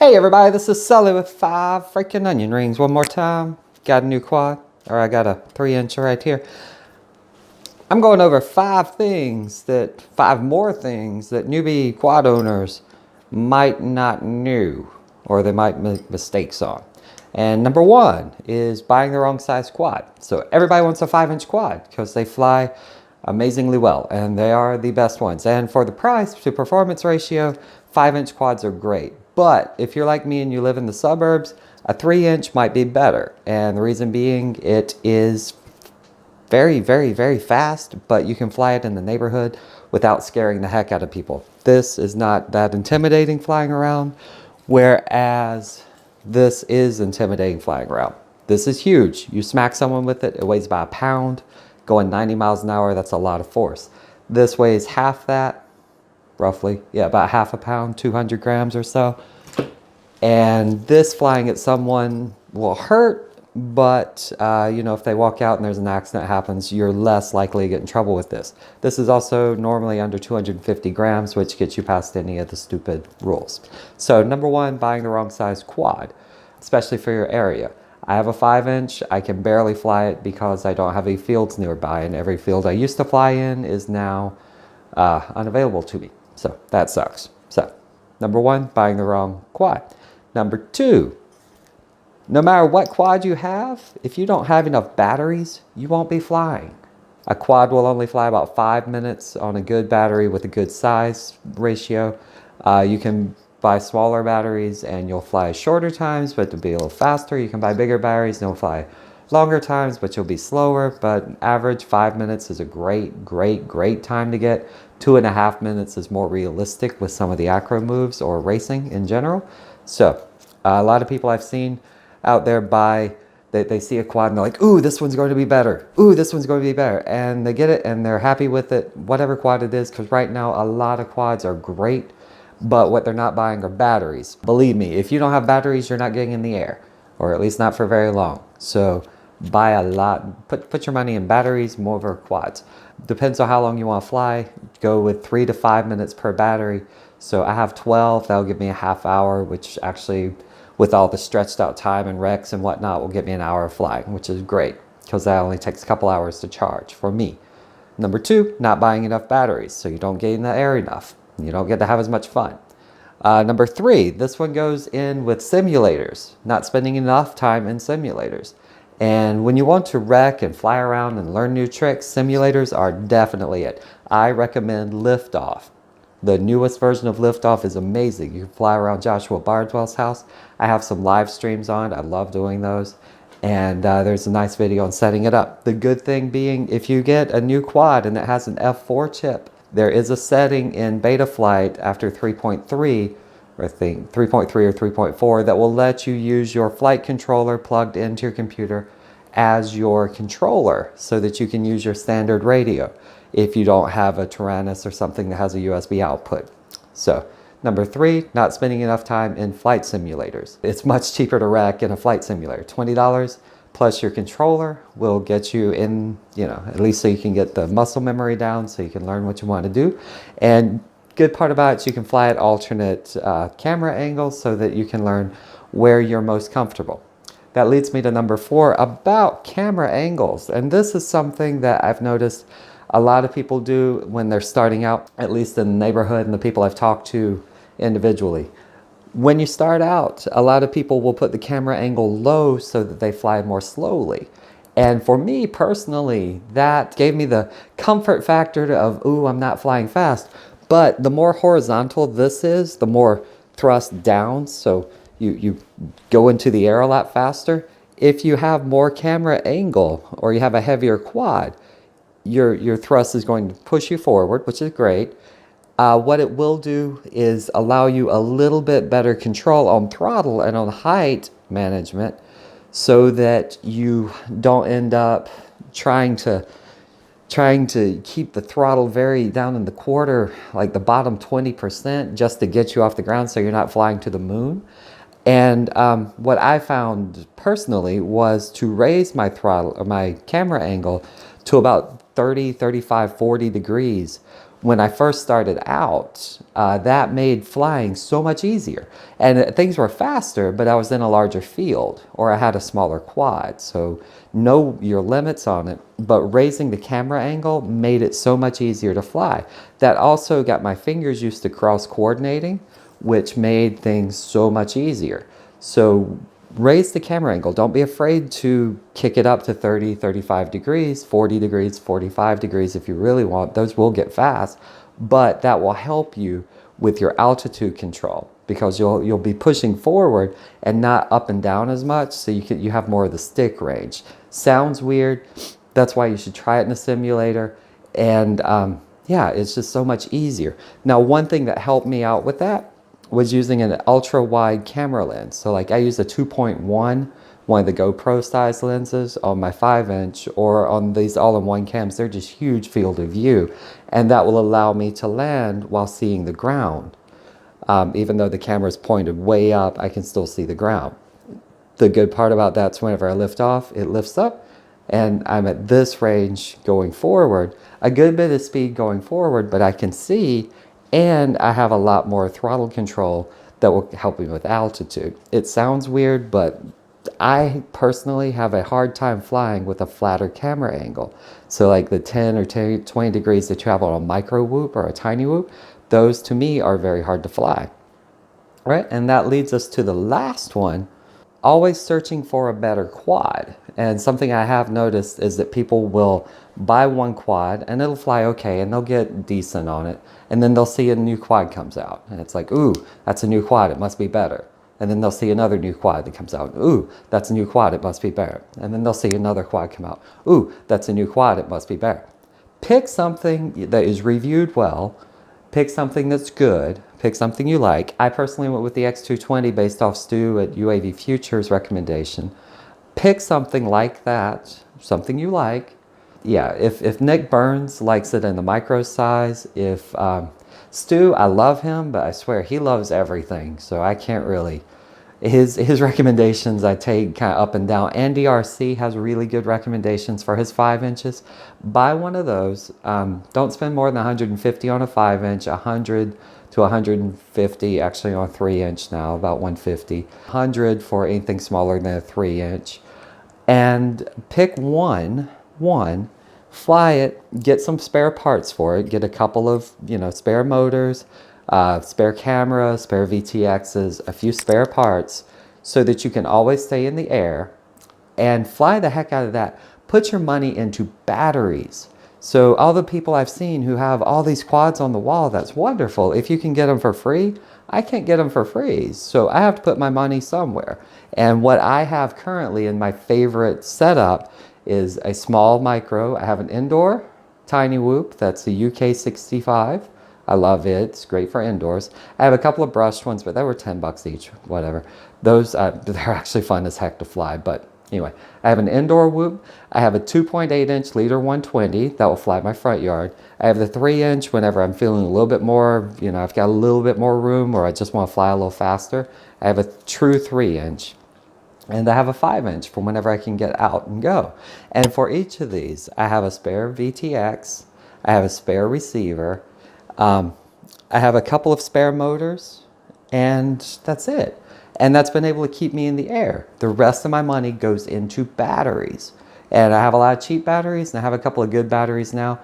Hey everybody, this is Sully with 5 freaking onion rings. One more time. Got a new quad, or I got a 3-inch right here. I'm going over 5 more things that newbie quad owners might not know, or they might make mistakes on. And number 1 is buying the wrong size quad. So everybody wants a 5-inch quad because they fly amazingly well, and they are the best ones. And for the price to performance ratio, 5-inch quads are great. But if you're like me and you live in the suburbs, a 3-inch might be better. And the reason being, it is very, very, very fast, but you can fly it in the neighborhood without scaring the heck out of people. This is not that intimidating flying around, whereas this is intimidating flying around. This is huge. You smack someone with it, it weighs about a pound. Going 90 miles an hour, that's a lot of force. This weighs half that, roughly. Yeah, about half a pound, 200 grams or so. And this flying at someone will hurt, but if they walk out and there's an accident happens, you're less likely to get in trouble with this. This is also normally under 250 grams, which gets you past any of the stupid rules. So number 1, buying the wrong size quad, especially for your area. I have a 5-inch. I can barely fly it because I don't have any fields nearby, and every field I used to fly in is now unavailable to me. So that sucks. So number 1, buying the wrong quad. Number 2, no matter what quad you have, if you don't have enough batteries, you won't be flying. A quad will only fly about 5 minutes on a good battery with a good size ratio. You can buy smaller batteries and you'll fly shorter times, but to be a little faster. You can buy bigger batteries and you'll fly longer times, but you'll be slower. But average 5 minutes is a great time to get. 2.5 minutes is more realistic with some of the acro moves or racing in general. So a lot of people I've seen out there they see a quad and they're like, ooh, this one's going to be better. Ooh, this one's going to be better. And they get it and they're happy with it, whatever quad it is, because right now a lot of quads are great. But what they're not buying are batteries. Believe me, if you don't have batteries, you're not getting in the air, or at least not for very long. So buy a lot, put your money in batteries more over quads. Depends on how long you want to fly. Go with 3 to 5 minutes per battery. So I have 12, that'll give me a half hour, which actually with all the stretched out time and wrecks and whatnot will get me an hour of flying, which is great because that only takes a couple hours to charge for me. Number 2, not buying enough batteries, so you don't get in the air enough. You don't get to have as much fun. Number 3, this one goes in with simulators, not spending enough time in simulators. And when you want to wreck and fly around and learn new tricks, simulators are definitely it. I recommend Liftoff. The newest version of Liftoff is amazing. You can fly around Joshua Bardwell's house. I have some live streams on. I love doing those. And there's a nice video on setting it up. The good thing being, if you get a new quad and it has an F4 chip, there is a setting in beta flight after 3.3, or I think 3.3 or 3.4, that will let you use your flight controller plugged into your computer as your controller so that you can use your standard radio if you don't have a Tyrannus or something that has a USB output. So number 3, not spending enough time in flight simulators. It's much cheaper to wreck in a flight simulator. $20 plus your controller will get you in, at least so you can get the muscle memory down so you can learn what you want to do. And good part about it is you can fly at alternate camera angles so that you can learn where you're most comfortable. That leads me to number 4, about camera angles. And this is something that I've noticed a lot of people do when they're starting out, at least in the neighborhood and the people I've talked to individually. When you start out, a lot of people will put the camera angle low so that they fly more slowly. And for me personally, that gave me the comfort factor of, ooh, I'm not flying fast. But the more horizontal this is, the more thrust down, so you go into the air a lot faster. If you have more camera angle or you have a heavier quad, your thrust is going to push you forward, which is great. What it will do is allow you a little bit better control on throttle and on height management so that you don't end up trying to keep the throttle very down in the quarter, like the bottom 20%, just to get you off the ground so you're not flying to the moon. And what I found personally was to raise my throttle or my camera angle to about 30, 35, 40 degrees when I first started out, that made flying so much easier. And things were faster, but I was in a larger field, or I had a smaller quad. So know your limits on it, but raising the camera angle made it so much easier to fly. That also got my fingers used to cross coordinating, which made things so much easier. So raise the camera angle. Don't be afraid to kick it up to 30, 35 degrees, 40 degrees, 45 degrees if you really want. Those will get fast, but that will help you with your altitude control, because you'll be pushing forward and not up and down as much, so you have more of the stick range. Sounds weird. That's why you should try it in a simulator. And yeah, it's just so much easier. Now, one thing that helped me out with that was using an ultra wide camera lens. So like I use a 2.1, one of the GoPro size lenses on my 5-inch, or on these all-in-one cams. They're just huge field of view, and that will allow me to land while seeing the ground. Even though the camera is pointed way up, I can still see the ground. The good part about that is whenever I lift off, it lifts up, and I'm at this range going forward, a good bit of speed going forward, but I can see. And I have a lot more throttle control that will help me with altitude. It sounds weird, but I personally have a hard time flying with a flatter camera angle. So like the 10 or 20 degrees that you have on a micro whoop or a tiny whoop, those to me are very hard to fly. All right, and that leads us to the last one. Always searching for a better quad. And something I have noticed is that people will buy one quad and it'll fly okay and they'll get decent on it. And then they'll see a new quad comes out. And it's like, ooh, that's a new quad, it must be better. And then they'll see another new quad that comes out. Ooh, that's a new quad, it must be better. And then they'll see another quad come out. Ooh, that's a new quad, it must be better. Pick something that is reviewed well. Pick something that's good. Pick something you like. I personally went with the X220 based off Stu at UAV Futures recommendation. Pick something like that, something you like. Yeah, if Nick Burns likes it in the micro size, if Stu, I love him, but I swear he loves everything, so I can't really. His recommendations I take kind of up and down. Andy RC has really good recommendations for his 5-inches. Buy one of those. Don't spend more than 150 on a 5-inch, 100 to 150 actually on a 3-inch now, about 150. 100 for anything smaller than a 3-inch. And pick one, fly it, get some spare parts for it, get a couple of, spare motors, spare camera, spare VTXs, a few spare parts, so that you can always stay in the air and fly the heck out of that. Put your money into batteries. So all the people I've seen who have all these quads on the wall, that's wonderful. If you can get them for free, I can't get them for free. So I have to put my money somewhere. And what I have currently in my favorite setup is a small micro. I have an indoor tiny whoop. That's the UK65. I love it. It's great for indoors. I have a couple of brushed ones, but they were 10 bucks each, whatever. Those, they're actually fun as heck to fly. But anyway, I have an indoor whoop. I have a 2.8-inch leader 120 that will fly my front yard. I have the 3-inch whenever I'm feeling a little bit more, I've got a little bit more room, or I just want to fly a little faster. I have a true 3-inch. And I have a 5-inch for whenever I can get out and go. And for each of these, I have a spare VTX. I have a spare receiver. I have a couple of spare motors. And that's it. And that's been able to keep me in the air. The rest of my money goes into batteries. And I have a lot of cheap batteries, and I have a couple of good batteries now.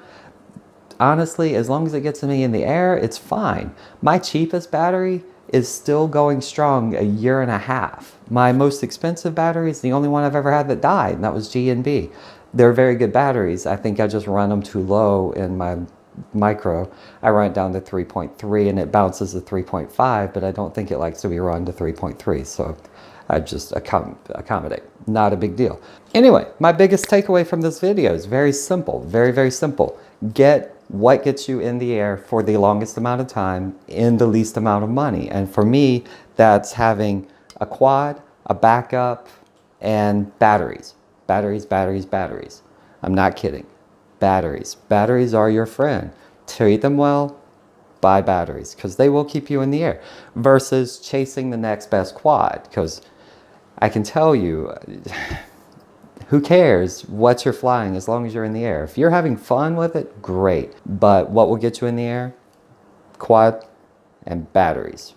Honestly, as long as it gets me in the air, it's fine. My cheapest battery is still going strong a year and a half. My most expensive battery is the only one I've ever had that died, and that was G&B. They're very good batteries. I think I just run them too low in my micro. I run it down to 3.3 and it bounces to 3.5, but I don't think it likes to be run to 3.3, so I just accommodate. Not a big deal. Anyway, my biggest takeaway from this video is very simple, very, very simple. Get what gets you in the air for the longest amount of time in the least amount of money. And for me, that's having a quad, a backup, and batteries. Batteries, batteries, batteries. I'm not kidding. Batteries. Batteries are your friend. Treat them well, buy batteries, because they will keep you in the air. Versus chasing the next best quad, because I can tell you, who cares what you're flying as long as you're in the air? If you're having fun with it, great. But what will get you in the air? Quad and batteries.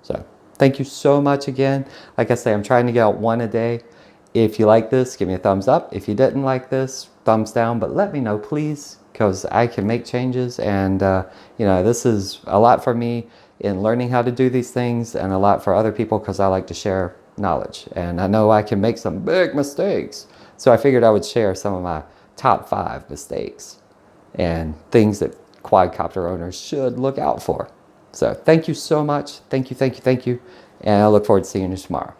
So thank you so much again. Like I say, I'm trying to get out one a day. If you like this, give me a thumbs up. If you didn't like this, thumbs down. But let me know, please, because I can make changes. And, you know, this is a lot for me in learning how to do these things, and a lot for other people because I like to share knowledge. And I know I can make some big mistakes. So I figured I would share some of my top 5 mistakes and things that quadcopter owners should look out for. So thank you so much. Thank you, thank you, thank you. And I look forward to seeing you tomorrow.